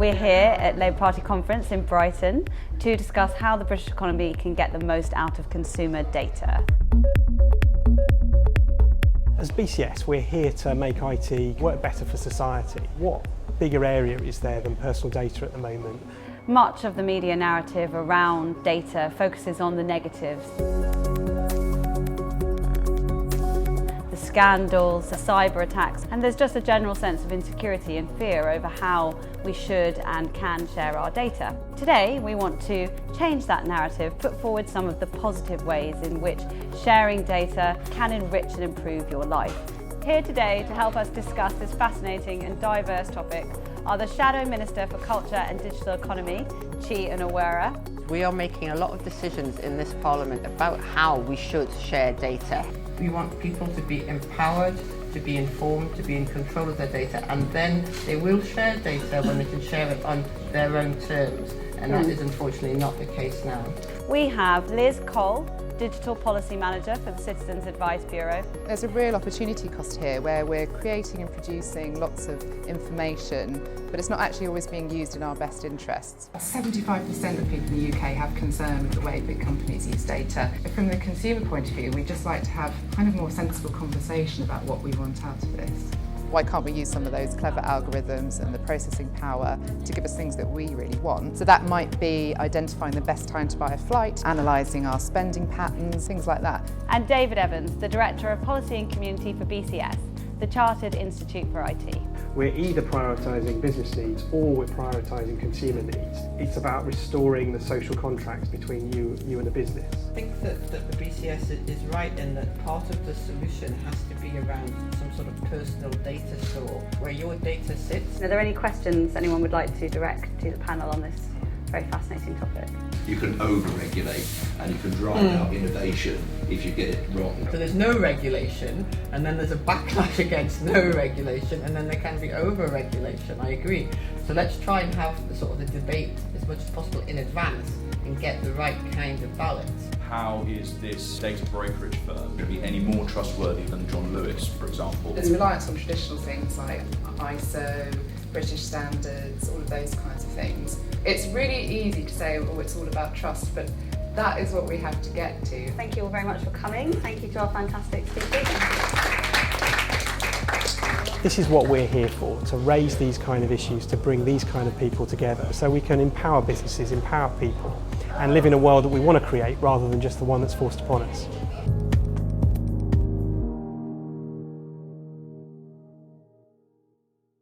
We're here at Labour Party Conference in Brighton to discuss how the British economy can get the most out of consumer data. As BCS, we're here to make IT work better for society. What bigger area is there than personal data at the moment? Much of the media narrative around data focuses on the negatives. The scandals, the cyber attacks, and there's just a general sense of insecurity and fear over how we should and can share our data. Today, we want to change that narrative, put forward some of the positive ways in which sharing data can enrich and improve your life. Here today to help us discuss this fascinating and diverse topic are the Shadow Minister for Culture and Digital Economy, Chi Onowera. We are making a lot of decisions in this Parliament about how we should share data. We want people to be empowered, to be informed, to be in control of their data, and then they will share data when they can share it on their own terms. And that is unfortunately not the case now. We have Liz Cole, Digital Policy Manager for the Citizens Advice Bureau. There's a real opportunity cost here where we're creating and producing lots of information, but it's not actually always being used in our best interests. 75% of people in the UK have concern with the way big companies use data. From the consumer point of view, we'd just like to have kind of more sensible conversation about what we want out of this. Why can't we use some of those clever algorithms and the processing power to give us things that we really want? So that might be identifying the best time to buy a flight, analysing our spending patterns, things like that. And David Evans, the Director of Policy and Community for BCS, the Chartered Institute for IT. We're either prioritising business needs or we're prioritising consumer needs. It's about restoring the social contracts between you and a business. I think that the BCS is right in that part of the solution has to be around some sort of personal data store where your data sits. Are there any questions anyone would like to direct to the panel on this very fascinating topic? You can over-regulate and you can drive out innovation if you get it wrong. So there's no regulation, and then there's a backlash against no regulation, and then there can be over-regulation, I agree. So let's try and have the sort of the debate as much as possible in advance and get the right kind of balance. How is this data brokerage firm going to be any more trustworthy than John Lewis, for example? There's reliance on traditional things like ISO, British standards, all of those kinds of things. It's really easy to say, oh, it's all about trust, but that is what we have to get to. Thank you all very much for coming. Thank you to our fantastic speakers. This is what we're here for, to raise these kind of issues, to bring these kind of people together so we can empower businesses, empower people and live in a world that we want to create rather than just the one that's forced upon us.